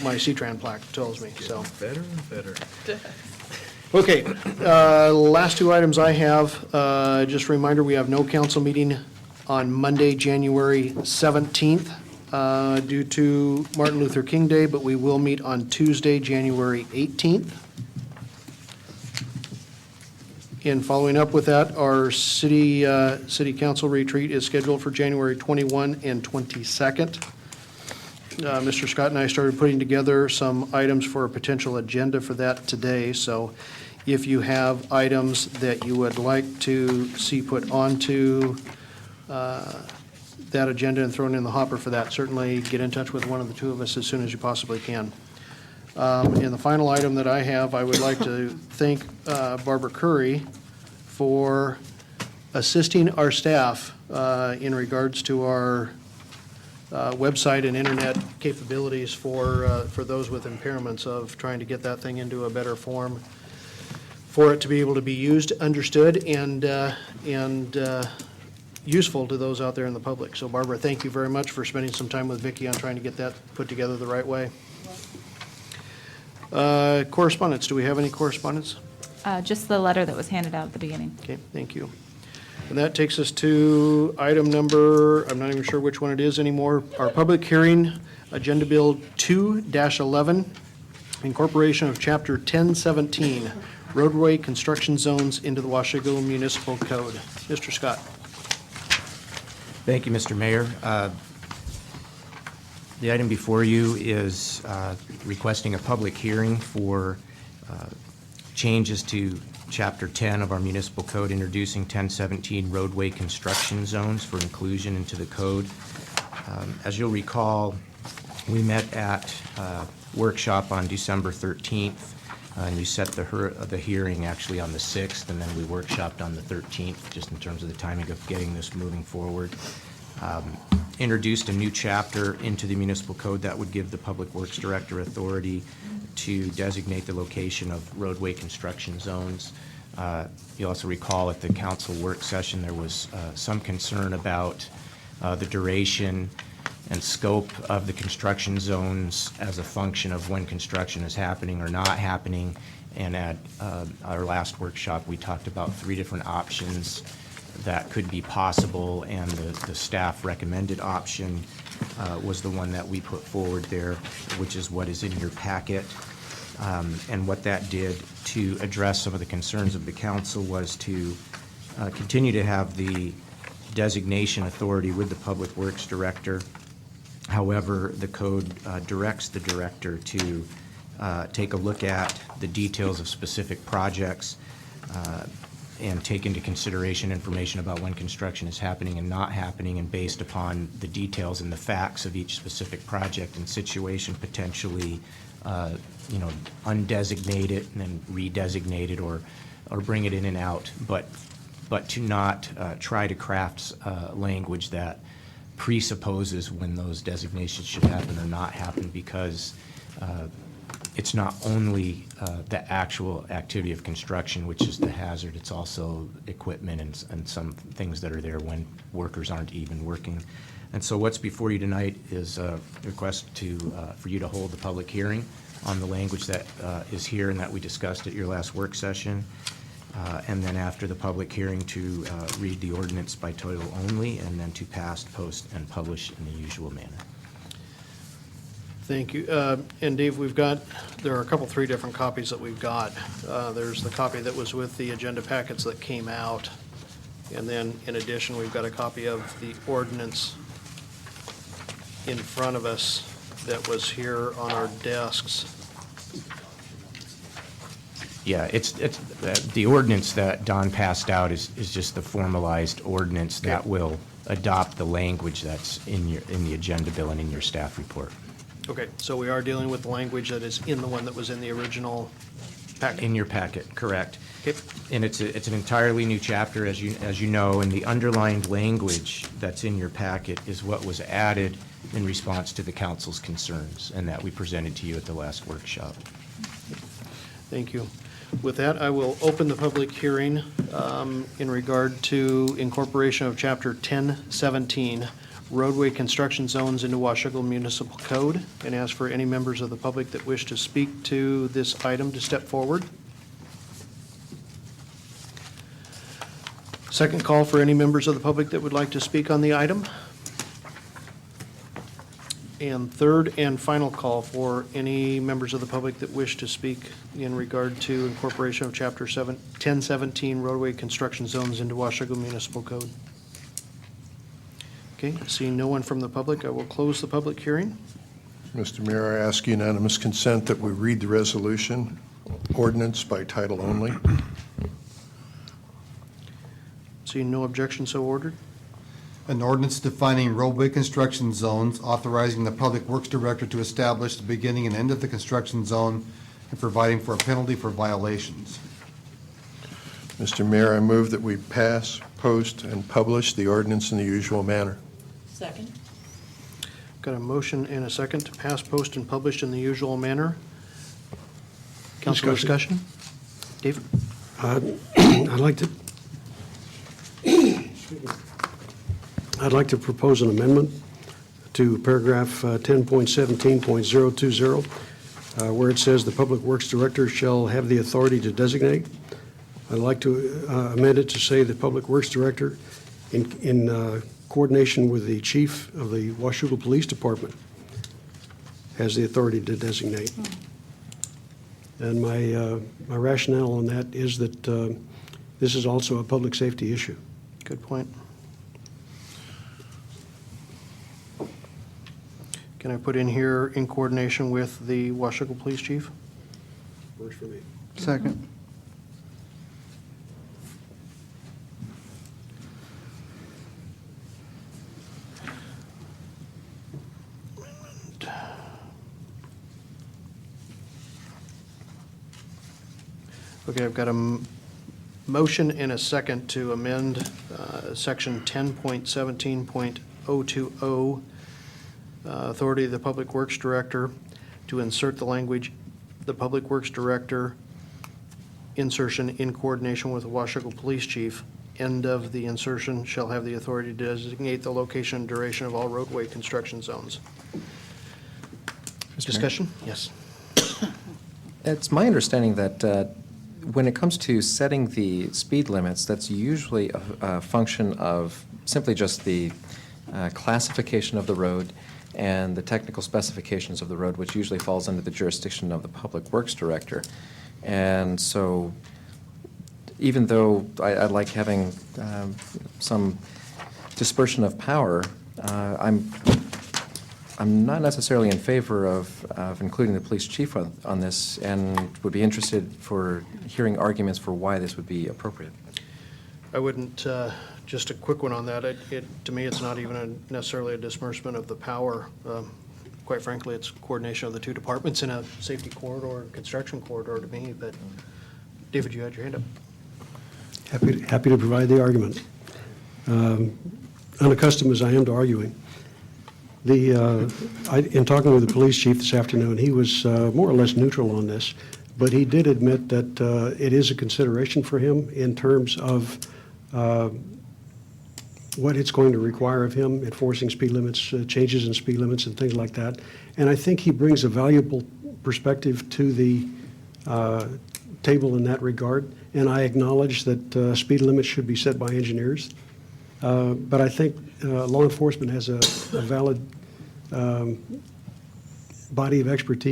my C-Tran plaque tells me, so. Better and better. Okay, last two items I have, just a reminder, we have no council meeting on Monday, January 17th, due to Martin Luther King Day, but we will meet on Tuesday, January 18th. And following up with that, our city council retreat is scheduled for January 21 and 22nd. Mr. Scott and I started putting together some items for a potential agenda for that today. So if you have items that you would like to see put onto that agenda and thrown in the hopper for that, certainly get in touch with one of the two of us as soon as you possibly can. And the final item that I have, I would like to thank Barbara Curry for assisting our staff in regards to our website and internet capabilities for those with impairments, of trying to get that thing into a better form for it to be able to be used, understood, and useful to those out there in the public. So Barbara, thank you very much for spending some time with Vicki on trying to get that put together the right way. Correspondence, do we have any correspondence? Just the letter that was handed out at the beginning. Okay, thank you. And that takes us to item number, I'm not even sure which one it is anymore, our public hearing, Agenda Bill 2-11, incorporation of Chapter 1017, roadway construction zones into the Washougal Municipal Code. Mr. Scott. Thank you, Mr. Mayor. The item before you is requesting a public hearing for changes to Chapter 10 of our municipal code, introducing 1017 roadway construction zones for inclusion into the code. As you'll recall, we met at a workshop on December 13th, and we set the hearing actually on the 6th, and then we workshopped on the 13th, just in terms of the timing of getting this moving forward. Introduced a new chapter into the municipal code that would give the Public Works Director authority to designate the location of roadway construction zones. You'll also recall at the council work session there was some concern about the duration and scope of the construction zones as a function of when construction is happening or not happening. And at our last workshop, we talked about 3 different options that could be possible, and the staff recommended option was the one that we put forward there, which is what is in your packet. And what that did to address some of the concerns of the council was to continue to have the designation authority with the Public Works Director. However, the code directs the director to take a look at the details of specific projects and take into consideration information about when construction is happening and not happening, and based upon the details and the facts of each specific project and situation, potentially undesignate it and then redesignate it or bring it in and out, but to not try to craft language that presupposes when those designations should happen or not happen, because it's not only the actual activity of construction, which is the hazard, it's also equipment and some things that are there when workers aren't even working. And so what's before you tonight is a request for you to hold the public hearing on the language that is here and that we discussed at your last work session. And then after the public hearing to read the ordinance by title only, and then to pass, post, and publish in the usual manner. Thank you. And Dave, there are a couple, 3 different copies that we've got. There's the copy that was with the agenda packets that came out. And then in addition, we've got a copy of the ordinance in front of us that was here on our desks. Yeah, it's the ordinance that Don passed out is just the formalized ordinance that will adopt the language that's in the agenda bill and in your staff report. Okay, so we are dealing with the language that is in the one that was in the original packet. In your packet, correct. Okay. And it's an entirely new chapter, as you know, and the underlined language that's in your packet is what was added in response to the council's concerns and that we presented to you at the last workshop. Thank you. With that, I will open the public hearing in regard to incorporation of Chapter 1017, roadway construction zones into Washougal Municipal Code, and ask for any members of the public that wish to speak to this item to step forward. Second call for any members of the public that would like to speak on the item. And third and final call for any members of the public that wish to speak in regard to incorporation of Chapter 1017 roadway construction zones into Washougal Municipal Code. Okay, seeing no one from the public, I will close the public hearing. Mr. Mayor, I ask unanimous consent that we read the resolution, ordinance by title only. Seeing no objection, so ordered. An ordinance defining roadway construction zones, authorizing the Public Works Director to establish the beginning and end of the construction zone, and providing for a penalty for violations. Mr. Mayor, I move that we pass, post, and publish the ordinance in the usual manner. Second. Got a motion and a second to pass, post, and publish in the usual manner. Council discussion? David? I'd like to propose an amendment to paragraph 10.17.020, where it says the Public Works Director shall have the authority to designate. I'd like to amend it to say the Public Works Director, in coordination with the Chief of the Washougal Police Department, has the authority to designate. And my rationale on that is that this is also a public safety issue. Good point. Can I put in here in coordination with the Washougal Police Chief? Works for me. Second. Okay, I've got a motion and a second to amend section 10.17.020, authority of the Public Works Director, to insert the language, the Public Works Director, insertion in coordination with the Washougal Police Chief, end of the insertion, shall have the authority to designate the location and duration of all roadway construction zones. Discussion? Yes. It's my understanding that when it comes to setting the speed limits, that's usually a function of simply just the classification of the road and the technical specifications of the road, which usually falls under the jurisdiction of the Public Works Director. And so even though I like having some dispersion of power, I'm not necessarily in favor of including the police chief on this, and would be interested for hearing arguments for why this would be appropriate. I wouldn't, just a quick one on that. To me, it's not even necessarily a disbursement of the power. Quite frankly, it's coordination of the two departments in a safety corridor, construction corridor to me. But David, you had your hand up. Happy to provide the argument. Unaccustomed as I am to arguing, in talking with the police chief this afternoon, he was more or less neutral on this, but he did admit that it is a consideration for him in terms of what it's going to require of him, enforcing speed limits, changes in speed limits and things like that. And I think he brings a valuable perspective to the table in that regard. And I acknowledge that speed limits should be set by engineers. But I think law enforcement has a valid body of expertise